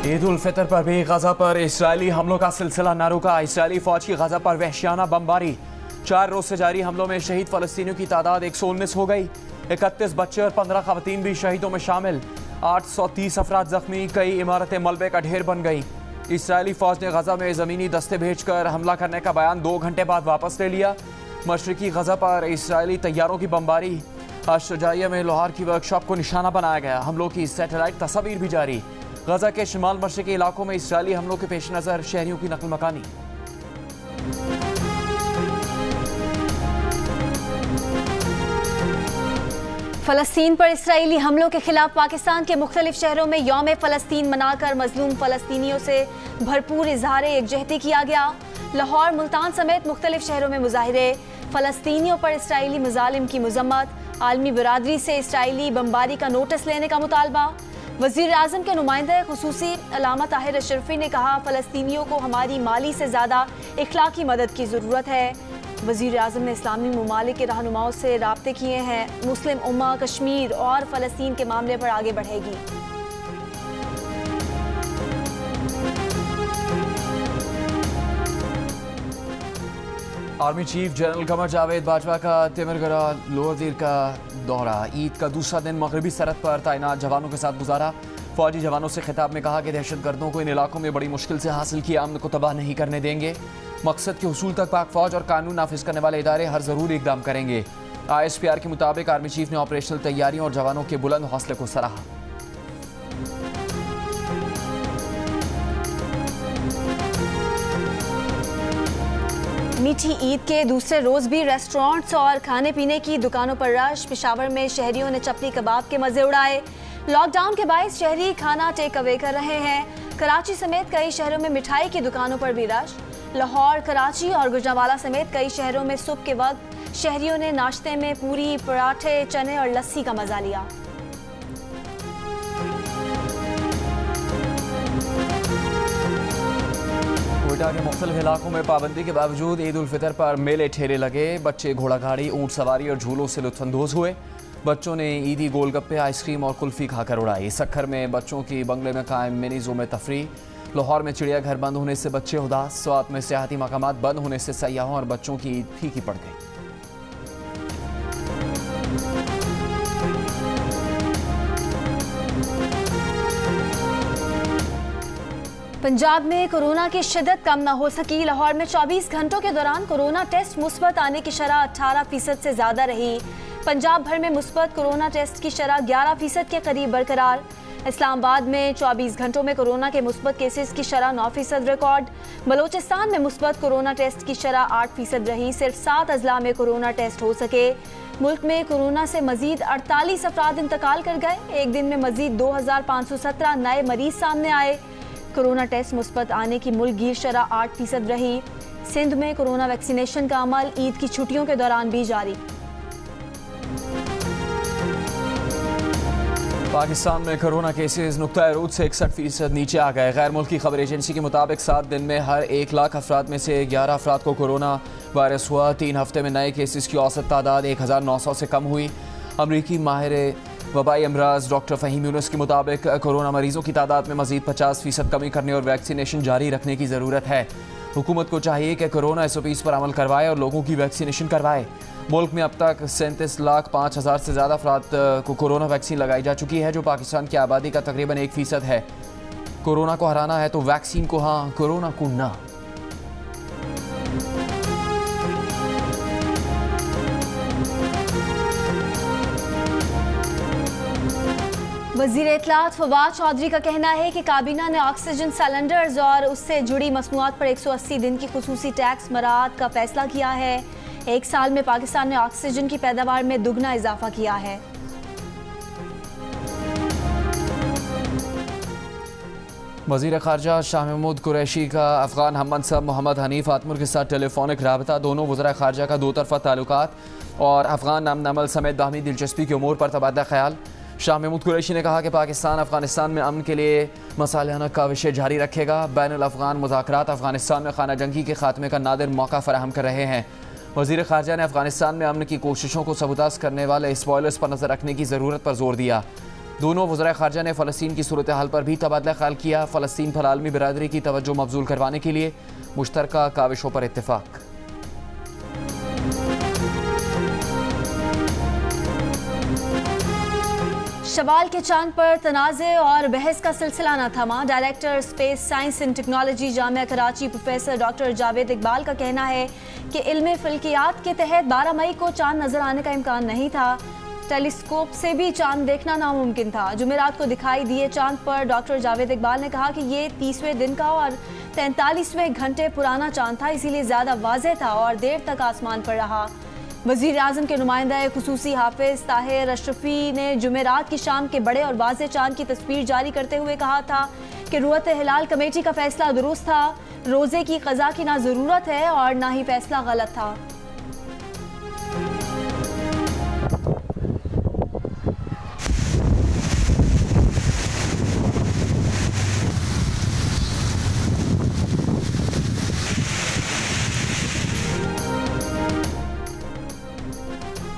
ईद उल फितर पर भी गजा पर इसराइली हमलों का सिलसिला न रुका। इसराइली फौज की गजा पर वहशियाना बमबारी। 4 रोज से जारी हमलों में शहीद फलस्तीनियों की तादाद 119 हो गई। 31 बच्चे और 15 खवातीन भी शहीदों में शामिल। 830 अफराद जख्मी। कई इमारतें मलबे का ढेर बन गई। इसराइली फौज ने गजा में जमीनी दस्ते भेजकर हमला करने का बयान 2 घंटे बाद वापस ले लिया। मशरकी गजा पर इसराइली तैयारों की बमबारी। अशजाइया में लोहार की वर्कशॉप को निशाना बनाया गया। हमलों की सैटेलाइट तस्वीर भी जारी। गजा के शिमाल मशरकी इलाकों में इसराइली हमलों के पेश नज़र शहरियों की नकल मकानी। फलस्तीन पर इसराइली हमलों के खिलाफ पाकिस्तान के मुख्तलिफ शहरों में यौम फ़लस्तीन मनाकर मजलूम फ़लस्तीनियों से भरपूर इजहार एकजहती किया गया। लाहौर, मुल्तान समेत मुख्तलिफ शहरों में मुजाहिरे। फ़लस्तीनियों पर इसराइली मज़ालिम की मज़म्मत। आलमी बिरादरी से इसराइली बमबारी का नोटिस लेने का मुतालबा। वज़ीर आज़म के नुमाइंदे खुसूसी अल्लामा ताहिर अशरफी ने कहा, फ़लस्तीनियों को हमारी माली से ज़्यादा इखलाकी मदद की ज़रूरत है। वज़ीर आज़म ने इस्लामी ममालिक के रहनुमाओं से राब्ते किए हैं। मुस्लिम उम्मा कश्मीर और फ़लस्तीन के मामले पर आगे बढ़ेगी। Army chief general Qamar Javed Bajwa का तिमरगरा लोअर दीर का दौरा। ईद का दूसरा दिन मगरबी सरहद पर तैनात जवानों के साथ गुजारा। फौजी जवानों से खिताब में कहा कि दहशतगर्दों को इन इलाकों में बड़ी मुश्किल से हासिल किया अमन को तबाह नहीं करने देंगे। मकसद के हुसूल तक पाक फौज और कानून नाफिज करने वाले इदारे हर ज़रूरी इकदाम करेंगे। ISPR के मुताबिक आर्मी चीफ ने ऑपरेशनल तैयारियों और जवानों के बुलंद हौसले को सराहा। मीठी ईद के दूसरे रोज भी रेस्टोरेंट्स और खाने पीने की दुकानों पर रश। पेशावर में शहरियों ने चपली कबाब के मजे उड़ाए। लॉकडाउन के बायस शहरी खाना टेक अवे कर रहे हैं। कराची समेत कई शहरों में मिठाई की दुकानों पर भी रश। लाहौर, कराची और गुजरांवाला समेत कई शहरों में सुबह के वक्त शहरियों ने नाश्ते में पूरी, पराठे, चने और लस्सी का मजा लिया। कोयटा के मुख्तलिफ इलाकों में पाबंदी के बावजूद ईद उल फितर पर मेले ठेले लगे। बच्चे घोड़ा गाड़ी, ऊंट सवारी और झूलों से लुत्फानंदोज हुए। बच्चों ने ईदी गोलगप्पे, आइसक्रीम और कुल्फी खाकर उड़ाई। सक्खर में बच्चों की बंगले में कायम मिनी ज़ू में तफरी। लाहौर में चिड़ियाघर बंद होने से बच्चे उदास। स्वात में सियाहती मकामात बंद होने से सयाहों और बच्चों की ईद फीकी पड़ गई। पंजाब में कोरोना की शिद्दत कम न हो सकी। लाहौर में 24 घंटों के दौरान कोरोना टेस्ट मुस्बत आने की शरह 18% से ज़्यादा रही। पंजाब भर में मुस्बत कोरोना टेस्ट की शरह 11% के करीब बरकरार। इस्लामाबाद में 24 घंटों में कोरोना के मुस्बत केसेस की शरह 9% रिकॉर्ड। बलोचिस्तान में मुस्बत कोरोना टेस्ट की शरह 8% रही। सिर्फ 7 अजला में कोरोना टेस्ट हो सके। मुल्क में कोरोना से मजीद 48 अफराद इंतकाल कर गए। एक दिन में मजीद 2517 नए मरीज सामने आए। कोरोना टेस्ट मुस्बत आने की मुल्क गिर शरह 8% रही। सिंध में कोरोना वैक्सीनेशन का अमल ईद की छुट्टियों के दौरान भी जारी। पाकिस्तान में कोरोना केसेस नुक्ता रूज से 61% नीचे आ गए। गैर मुल्की खबर एजेंसी के मुताबिक 7 दिन में हर 1 लाख अफराद में से 11 अफराद को कोरोना वायरस हुआ। 3 हफ्ते में नए केसेस की औसत तादाद 1900 से कम हुई। अमरीकी माहिर वबाई अमराज डॉक्टर फ़हीम यूनुस के मुताबिक कोरोना मरीजों की तादाद में मजीद 50% कमी करने और वैक्सीनेशन जारी रखने की ज़रूरत है। हुकूमत को चाहिए कि कोरोना SOPs पर अमल करवाए और लोगों की वैक्सीनेशन करवाए। मुल्क में अब तक 37,05,000 से ज़्यादा अफराद को कोरोना वैक्सीन लगाई जा चुकी है, जो पाकिस्तान की आबादी का तकरीबन 1% है। कोरोना को हराना है तो वैक्सीन को हाँ, कोरोना को ना। वज़ीर इत्तलात फवाद चौधरी का कहना है कि काबीना ने ऑक्सीजन सिलेंडर्स और उससे जुड़ी मसनूआत पर 180 दिन की खुसूसी टैक्स मराहत का फैसला किया है। 1 साल में पाकिस्तान ने ऑक्सीजन की पैदावार में दुगना इजाफा किया है। वज़ीर ख़ारजा शाह महमूद कुरैशी का अफ़गान हम मनसब मोहम्मद हनीफ आतमुर के साथ टेलीफोनिक राबता। दोनों वज़रा ख़ारजा का 2 तरफ़ा ताल्लुकात और अफ़गान अमन अमल समेत बाहमी दिलचस्पी के उमूर पर तबादला ख्याल। शाह महमूद कुरैशी ने कहा कि पाकिस्तान अफ़गानिस्तान में अमन के लिए मसालियाना काविशें जारी रखेगा। बैनुल अफ़गान मुज़ाकरात अफ़गानिस्तान में खाना जंगी के खात्मे का नादिर मौका फ़राहम कर रहे हैं। वज़ीर ख़ारजा ने अफ़गानिस्तान में अमन की कोशिशों को सबूताज़ करने वाले स्पॉयलर्स पर नज़र रखने की ज़रूरत पर जोर दिया। दोनों वज़राए ख़ारजा ने फ़लस्तीन की सूरत हाल पर भी तबादला ख्याल किया। फ़लस्तीन पर आलमी बिरादरी की तवज्जो मबजूल करवाने के लिए मुश्तरका काविशों पर इत्तेफाक। शवाल के चांद पर तनाज़े और बहस का सिलसिला न थमा। Director space science and technology Jamia Karachi professor doctor Javed Iqbal का कहना है कि इल्म फ़ल्कियात के तहत 12 मई को चांद नजर आने का इम्कान नहीं था। टेलीस्कोप से भी चांद देखना नामुमकिन था। जुमेरात को दिखाई दिए चांद पर डॉक्टर जावेद इकबाल ने कहा कि ये 30वें दिन का और 43वें घंटे पुराना चांद था, इसीलिए ज़्यादा वाज़ेह था और देर तक आसमान पर रहा। वज़ीर आज़म के नुमाइंदा खुसूसी हाफिज़ ताहिर अशरफी ने जुमेरात की शाम के बड़े और वाज़ेह चांद की तस्वीर जारी करते हुए कहा था कि रुअत हिलाल कमेटी का फैसला दुरुस्त था। रोज़े की क़ज़ा की ना ज़रूरत है और ना ही फैसला गलत था।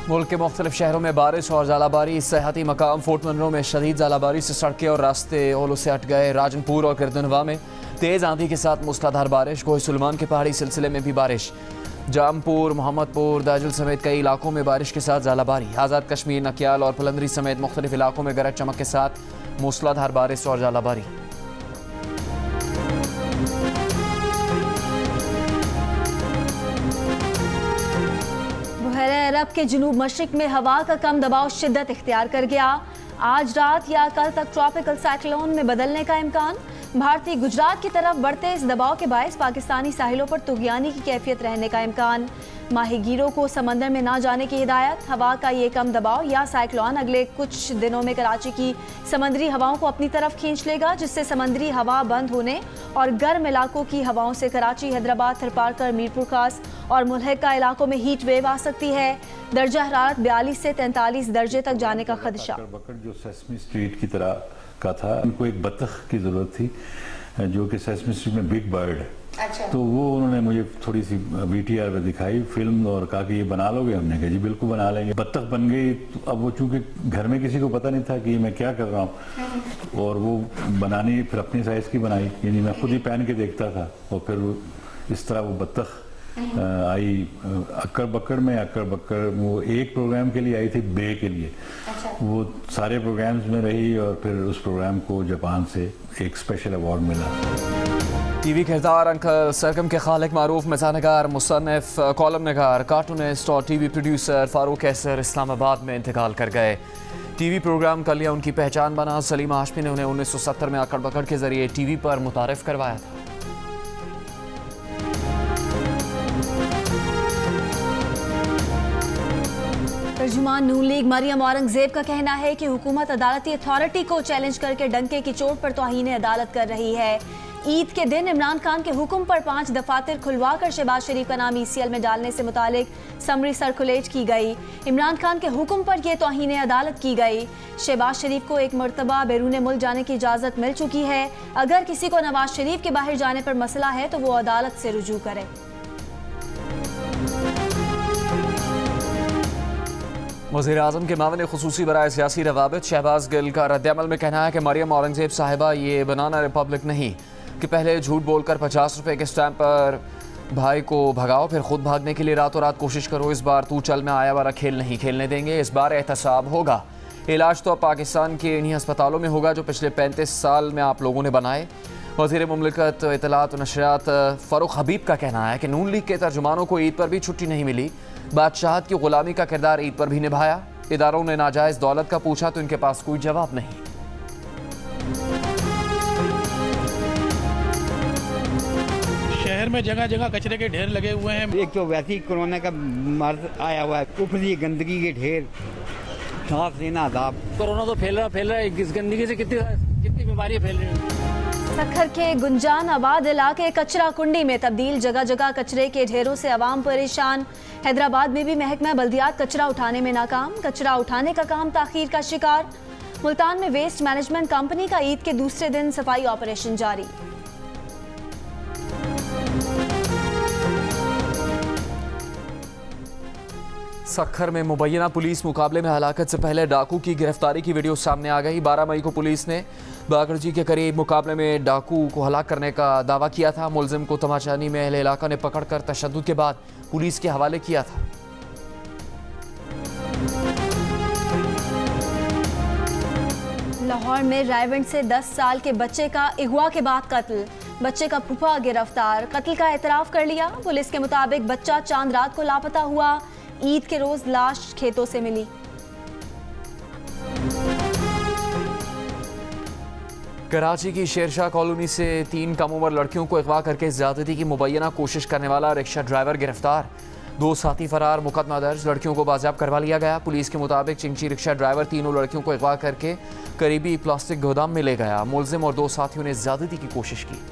मुल्क के मुख्तलिफ शहरों में बारिश और ज़ालाबारी। सेहती मकाम फोर्ट मनरो में शदीद ज़ालाबारी से सड़कें और रास्ते ओलों से हट गए। राजनपुर और किरदनवा में तेज़ आंधी के साथ मूसलाधार बारिश। कोह सुलेमान के पहाड़ी सिलसिले में भी बारिश। जामपुर, मोहम्मदपुर, दाजुल समेत कई इलाकों में बारिश के साथ ज़ालाबारी। आज़ाद कश्मीर, नकियाल और पुलंदरी समेत मुख्तलिफ इलाकों में गरज चमक के साथ मूसलाधार बारिश और ज़ालाबारी। अरब के जनूब मशरिक में हवा का कम दबाव शिद्दत इख्तियार कर गया। आज रात या कल तक ट्रॉपिकल साइक्लोन में बदलने का इम्कान। भारतीय गुजरात की तरफ बढ़ते इस दबाव के बायस पाकिस्तानी साहिलों पर तुगयानी की कैफियत रहने का इम्कान। माहीगीरों को समंदर में ना जाने की हिदायत। हवा का ये कम दबाव या साइक्लोन अगले कुछ दिनों में कराची की समंदरी हवाओं को अपनी तरफ खींच लेगा, जिससे समंदरी हवा बंद होने और गर्म इलाकों की हवाओं से कराची, हैदराबाद, थरपारकर, मीरपुर खास और मुल्हिका इलाकों में हीट वेव आ सकती है। दर्जा हरारत 42 से 43 दर्जे तक जाने का खदशा। जो सेसमी स्ट्रीट की तरह का था, उनको एक बतख की जरूरत थी जो कि सेसमी स्ट्रीट में बिग बर्ड है। अच्छा। तो वो उन्होंने मुझे थोड़ी सी VTR में दिखाई फिल्म और कहा कि ये बना लोगे। हमने कहा जी बिल्कुल बना लेंगे। बत्तख बन गई। तो अब वो चूंकि घर में किसी को पता नहीं था कि मैं क्या कर रहा हूँ और वो बनानी फिर अपनी साइज की बनाई, यानी मैं खुद ही पहन के देखता था और फिर इस तरह वो बत्तख आई अक्कर बक्कड़ में। अक्कर बक्कड़ वो एक प्रोग्राम के लिए आई थी, बे के लिए। अच्छा। वो सारे प्रोग्राम्स में रही और फिर उस प्रोग्राम को जापान से एक स्पेशल अवार्ड मिला। टीवी किरदार अंकल सरगम के खालिक मारूफ मिज़ाहनगार, मुसन्निफ, कॉलम नगार, कार्टूनिस्ट और टीवी प्रोड्यूसर फारूक कैसर इस्लामाबाद में इंतकाल कर गए। टीवी प्रोग्राम कलिया उनकी पहचान बना। सलीमा हाशमी ने उन्हें 1970 में अक्कर बक्कड़ के जरिए टीवी पर मुतारिफ करवाया था। तर्जुमान नून लीग मरियम औरंगजेब का कहना है कि हुकूमत अदालती अथॉरिटी को चैलेंज करके डंके की चोट पर तौहीन अदालत कर रही है। ईद के दिन इमरान खान के हुक्म पर 5 दफातर खुलवाकर शहबाज शरीफ का नाम ECL में डालने से मुतालिक समरी सर्कुलेट की गई। इमरान खान के हुक्म पर यह तौहीन अदालत की गई। शहबाज शरीफ को एक मरतबा बैरून मुल्क जाने की इजाज़त मिल चुकी है। अगर किसी को नवाज शरीफ के बाहर जाने पर मसला है तो वो अदालत से रुजू करे। वज़ीर आज़म के मावन खुसूसी बराए सियासी रवाबित शहबाज गिल का रद्दअमल में कहना है कि मरियम औरंगजेब साहिबा ये बनाना रिपब्लिक नहीं कि पहले झूठ बोलकर 50 रुपए के स्टैंप पर भाई को भगाओ, फिर खुद भागने के लिए रातों रात कोशिश करो। इस बार तू चल में आया वाला खेल नहीं खेलने देंगे। इस बार एहतसाब होगा। इलाज तो अब पाकिस्तान के इन्हीं अस्पतालों में होगा जो पिछले 35 साल में आप लोगों ने बनाए। वज़ीर मुमलिकत इत्तलात व नशरियात फ़ारूक हबीब का कहना है कि नून लीग के तर्जुमानों को ईद पर भी छुट्टी नहीं मिली। बादशाहत की गुलामी का किरदार ईद पर भी निभाया। इदारों ने नाजायज़ दौलत का पूछा तो इनके पास कोई जवाब नहीं। शहर में जगह जगह कचरे के ढेर लगे हुए हैं। एक तो वैसे ही कोरोना का मर्ज आया हुआ है, ऊपर से गंदगी के ढेर, सांस लेना अदाब। कोरोना तो फैल रहा है। इस गंदगी से कितनी बीमारियां फैल रही हैं। सखर के गुंजान आबाद इलाके कचरा कुंडी में तब्दील। जगह जगह कचरे के ढेरों से आवाम परेशान। हैदराबाद में भी महकमा बल्दियात कचरा उठाने में नाकाम। कचरा उठाने का काम ताखीर का शिकार। मुल्तान में वेस्ट मैनेजमेंट कंपनी का ईद के दूसरे दिन सफाई ऑपरेशन जारी। सक्खर में मुबैना पुलिस मुकाबले में हलाकत से पहले डाकू की गिरफ्तारी की वीडियो सामने आ गई। 12 मई को पुलिस ने बागरजी के करीब मुकाबले में डाकू को हलाक करने का दावा किया था। मुलजिम को तमाचानी में अहले इलाका ने पकड़कर तशद्दुद के बाद पुलिस के हवाले किया था। लाहौर में रायवंड से 10 साल के बच्चे का अगवा के बाद कत्ल। बच्चे का फूफा गिरफ्तार, कत्ल का एतराफ कर लिया। पुलिस के मुताबिक बच्चा चांद रात को लापता हुआ। ईद के रोज लाश खेतों से मिली। कराची की शेरशाह कॉलोनी से 3 कम उम्र लड़कियों को अगवा करके ज्यादती की मुबैना कोशिश करने वाला रिक्शा ड्राइवर गिरफ्तार। 2 साथी फरार, मुकदमा दर्ज। लड़कियों को बाजियाब करवा लिया गया। पुलिस के मुताबिक चिंची रिक्शा ड्राइवर तीनों लड़कियों को अगवा करके करीबी प्लास्टिक गोदाम में ले गया। मुलजिम और 2 साथियों ने ज्यादती की कोशिश की।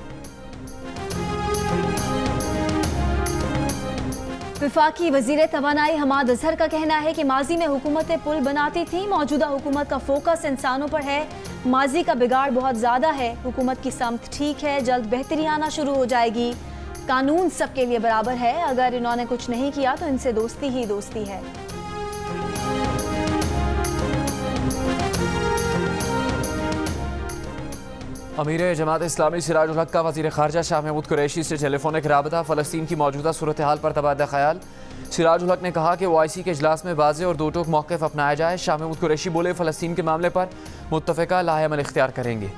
वफाकी वजीर तवानाई हमाद अजहर का कहना है कि माजी में हुकूमतें पुल बनाती थी, मौजूदा हुकूमत का फोकस इंसानों पर है। माजी का बिगाड़ बहुत ज़्यादा है। हुकूमत की समत ठीक है, जल्द बेहतरी आना शुरू हो जाएगी। कानून सबके लिए बराबर है, अगर इन्होंने कुछ नहीं किया तो इनसे दोस्ती ही दोस्ती है। अमीर जमात इस्लामी सिराजुल हक का वज़ीर ख़ारजा शाह महमूद कुरैशी से टेलीफोनिक राबता। फ़लस्तीन की मौजूदा सूरत हाल पर तबादला ख्याल। सिराजुल हक ने कहा कि OIC के इजलास में वाज़ेह और दो टोक मौक़िफ़ अपनाया जाए। शाह महमूद कुरैशी बोले, फ़लस्तीन के मामले पर मुत्तफ़िक़ा लाहेअमल इख्तियार करेंगे।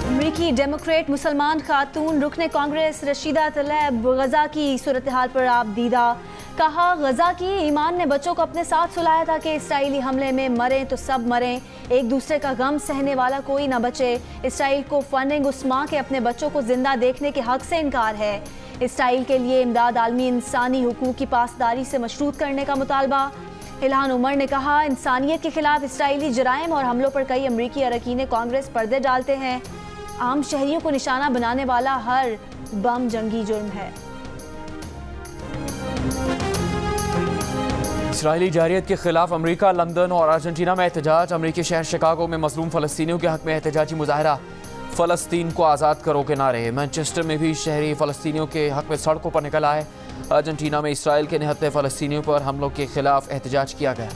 अमरीकी डेमोक्रेट मुसलमान खातून रुकने कांग्रेस रशीदा तलैब गजा की सूरत हाल पर आप दीदा। कहा, गजा की ईमान ने बच्चों को अपने साथ सुलाया था कि इसराइली हमले में मरें तो सब मरें, एक दूसरे का गम सहने वाला कोई ना बचे। इसराइल को फंडिंग उस माँ के अपने बच्चों को जिंदा देखने के हक से इनकार है। इसराइल के लिए इमदाद आलमी इंसानी हुकूक की पासदारी से मशरूत करने का मुतालबा। इल्हान उमर ने कहा, इंसानियत के खिलाफ इसराइली जराइम और हमलों पर कई अमरीकी अरकान कांग्रेस पर्दे डालते हैं। आम शहरियों को निशाना बनाने वाला हर बम जंगी जुर्म है। इसराइली जारियत के खिलाफ अमरीका, लंदन और अर्जेंटीना में एहतजाज। अमरीकी शहर शिकागो में मजलूम फ़लस्तीनियों के हक में एहतजाजी मुजाहरा। फ़लस्तीन को आज़ाद करो के नारे। मैनचेस्टर में भी शहरी फ़लस्तीनियों के हक में सड़कों पर निकल आए। अर्जेंटीना में इसराइल के निहत्ते फ़लस्तीनियों पर हमलों के खिलाफ एहतजाज किया गया।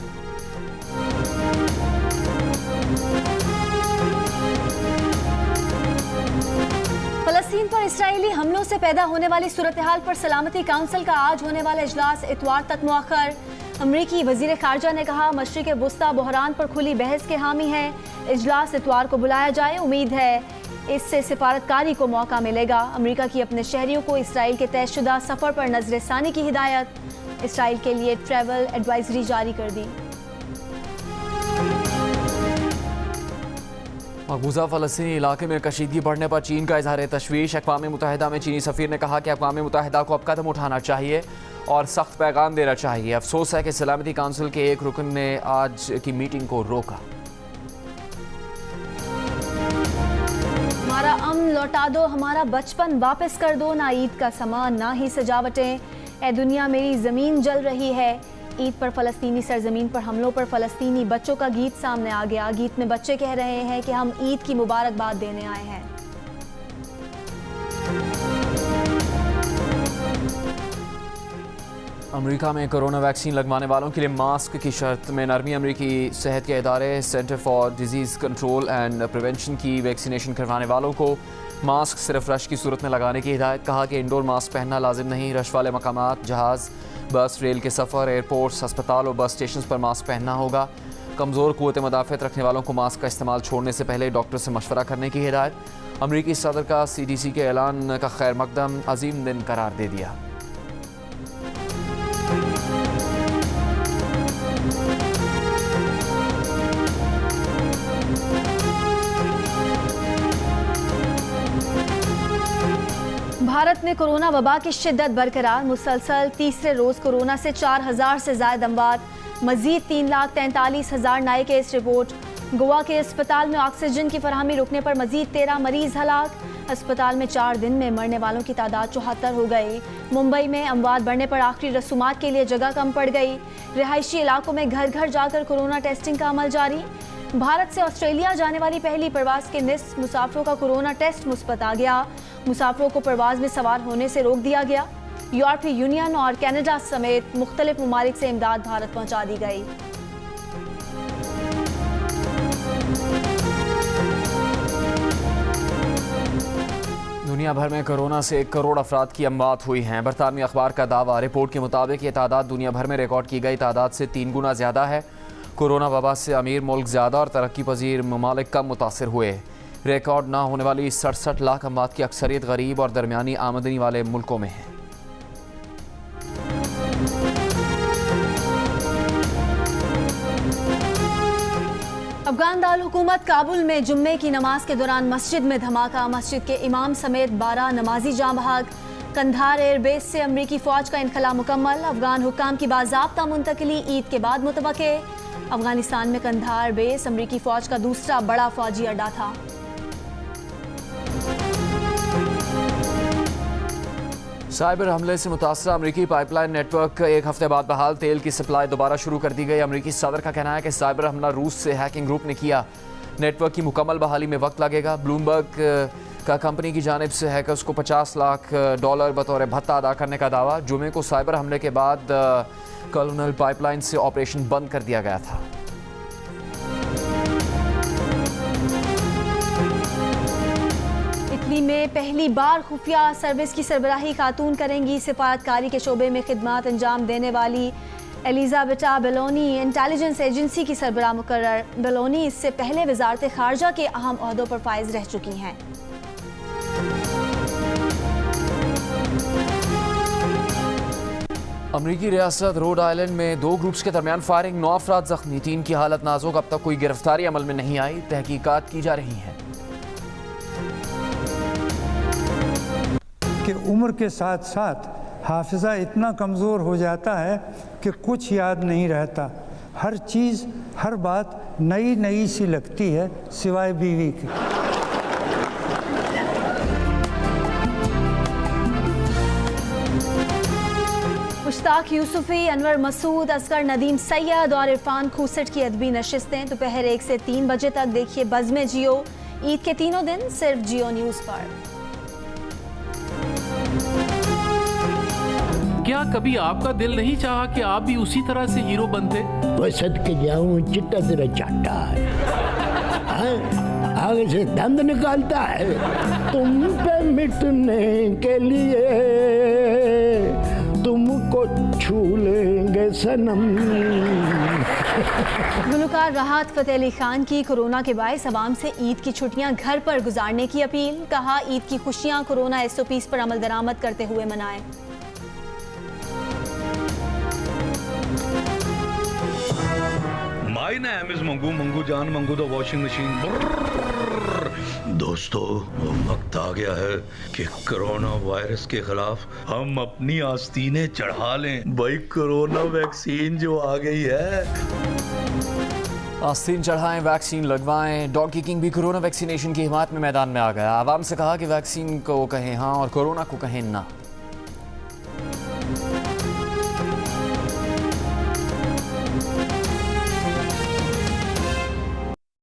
फ़लस्तीन पर इसराइली हमलों से पैदा होने वाली सूरत हाल पर सलामती काउंसिल का आज होने वाला इजलास इतवार तक मुअख्खर। अमरीकी वज़ीर ख़ारजा ने कहा, मशरिक़ वुस्ता बहरान पर खुली बहस के हामी है। इजलास इतवार को बुलाया जाए। उम्मीद है इससे सिफारतकारी को मौका मिलेगा। अमरीका की अपने शहरियों को इसराइल के तयशुदा सफ़र पर नज़रसानी की हिदायत। इसराइल के लिए ट्रैवल एडवाइजरी जारी कर दी। मकबूजा फ़लस्तीनी इलाके में कशीदगी बढ़ने पर चीन का इजहार तशवीश। अक़वाम मुत्तहिदा में चीनी सफ़ीर ने कहा कि अक़वाम मुत्तहिदा को अब कदम उठाना चाहिए और सख्त पैगाम देना चाहिए। अफसोस है कि सलामती काउंसिल के एक रुकन ने आज की मीटिंग को रोका। हमारा अमन लौटा दो, हमारा बचपन वापस कर दो, ना ईद का सामान ना ही सजावटें। ए दुनिया मेरी ज़मीन जल रही है। ईद पर फ़लस्तीनी सरजमीन पर हमलों पर फ़लस्तीनी बच्चों का गीत सामने आ गया। गीत में बच्चे कह रहे हैं कि हम ईद की मुबारकबाद देने आए हैं। अमेरिका में कोरोना वैक्सीन लगवाने वालों के लिए मास्क की शर्त में नरमी। अमेरिकी सेहत के इदारे centre for disease control and prevention की वैक्सीनेशन करवाने वालों को मास्क सिर्फ रश की सूरत में लगाने की हिदायत। कहा कि इंडोर मास्क पहनना लाजिम नहीं। रश वाले मकामात, जहाज़, बस, रेल के सफ़र, एयरपोर्ट्स, अस्पताल और बस स्टेशन पर मास्क पहनना होगा। कमज़ोर क़ुव्वत मदाफ़त रखने वालों को मास्क का इस्तेमाल छोड़ने से पहले डॉक्टर से मशवरा करने की हिदायत। अमरीकी सदर का CDC के ऐलान का खैर मकदम अजीम दिन करार दे दिया। भारत में कोरोना वबा की शिद्दत बरकरार। मुसलसल तीसरे रोज़ कोरोना से 4000 से ज़ायद अमवात। मज़ीद 3,43,000 नए केस रिपोर्ट। गोवा के अस्पताल में ऑक्सीजन की फराहमी रुकने पर मज़ीद 13 मरीज़ हलाक। अस्पताल में 4 दिन में मरने वालों की तादाद 74 हो गई। मुंबई में अमवात बढ़ने पर आखिरी रसूमात के लिए जगह कम पड़ गई। रिहायशी इलाकों में घर घर जाकर कोरोना टेस्टिंग का अमल जारी। भारत से ऑस्ट्रेलिया जाने वाली पहली परवाज़ के निस्फ मुसाफिरों का कोरोना टेस्ट मुस्बत आ गया। मुसाफिरों को परवाज में सवार होने से रोक दिया गया। यूरोपीय यूनियन और कनाडा समेत मुख्तलिफ ममालिक से इमदाद भारत पहुंचा दी गई। दुनिया भर में कोरोना से 1 करोड़ अफराद की अमवात हुई हैं। बरतानवी अखबार का दावा, रिपोर्ट के मुताबिक ये तादाद दुनिया भर में रिकॉर्ड की गई तादाद से 3 गुना ज़्यादा है। कोरोना वबा से अमीर मुल्क ज़्यादा और तरक्की पजीर ममालिक कम मुतासर हुए। रिकॉर्ड ना होने वाली 67 लाख अमवात की अक्सरियत गरीब और दरमियानी आमदनी वाले मुल्कों में है। अफगान दारुल हुकूमत काबुल में जुम्मे की नमाज के दौरान मस्जिद में धमाका, मस्जिद के इमाम समेत 12 नमाजी जाँ बहक। कंधार एयरबेस से अमरीकी फौज का इनखला मुकम्मल, अफगान हुक्काम की बाज़ाब्ता मुंतकिली ईद के बाद मुतवक्के। अफगानिस्तान में कंधार बेस अमरीकी फौज का दूसरा बड़ा फौजी अड्डा था। साइबर हमले से मुतासर अमरीकी पाइपलाइन नेटवर्क एक हफ्ते बाद बहाल, तेल की सप्लाई दोबारा शुरू कर दी गई। अमरीकी सदर का कहना है कि साइबर हमला रूस से हैकिंग ग्रुप ने किया। नेटवर्क की मुकम्मल बहाली में वक्त लगेगा। ब्लूमबर्ग का कंपनी की जानिब से हैकर्स को $50 लाख बतौर भत्ता अदा करने का दावा। जुमे को साइबर हमले के बाद कॉलोनल पाइपलाइन से ऑपरेशन बंद कर दिया गया था। इटली में पहली बार खुफिया सर्विस की सरबराही खातून करेंगी। सिफारतकारी के शोबे में खिदमात अंजाम देने वाली एलिजाबेटा बेलोनी इंटेलिजेंस एजेंसी की सरबराह मुकर्रर। बेलोनी इससे पहले वजारत खारजा के अहम ओहदों पर फाइज रह चुकी हैं। अमरीकी रियासत रोड आइलैंड में 2 ग्रुप्स के दरमियान फायरिंग, 9 अफराद जख्मी, 3 की हालत नाजुक। अब तक कोई गिरफ्तारी अमल में नहीं आई, तहकीकात की जा रही है। कि उम्र के साथ साथ हाफिज़ा इतना कमज़ोर हो जाता है कि कुछ याद नहीं रहता। हर चीज़, हर बात नई नई सी लगती है सिवाय बीवी के। मुश्ताक यूसुफी, अनवर मसूद, असगर नदीम सैयद और इरफान खूसट की अदबी नशिस्तें दोपहर 1 से 3 बजे तक देखिए बज़्म जियो। ईद के तीनों दिन सिर्फ जियो न्यूज़ पर। क्या कभी आपका दिल नहीं चाहा कि आप भी उसी तरह से हीरो बनते? वो सदके जाऊं, चिट्टा तेरा चाटा है, आगे से दंद निकालता है। तुम पे मिटने के लिए तुमको छू लेंगे सनम। गुलकार राहत फ़तेह अली खान की कोरोना के बायस अवाम से ईद की छुट्टियां घर पर गुजारने की अपील। कहा, ईद की खुशियां कोरोना SOPs पर अमल दरामद करते हुए मनाएं। My name is Mangu, Mangu जान, मंगू द वॉशिंग मशीन। दोस्तों, वक्त आ गया है कि कोरोना वायरस के खिलाफ हम अपनी आस्तीनें चढ़ा लें। भाई, कोरोना वैक्सीन जो आ गई है, आस्तीन चढ़ाएं, वैक्सीन लगवाएं। डॉगी किंग भी कोरोना वैक्सीनेशन की हिमायत में मैदान में आ गया। आवाम से कहा कि वैक्सीन को कहें हाँ और कोरोना को कहें ना।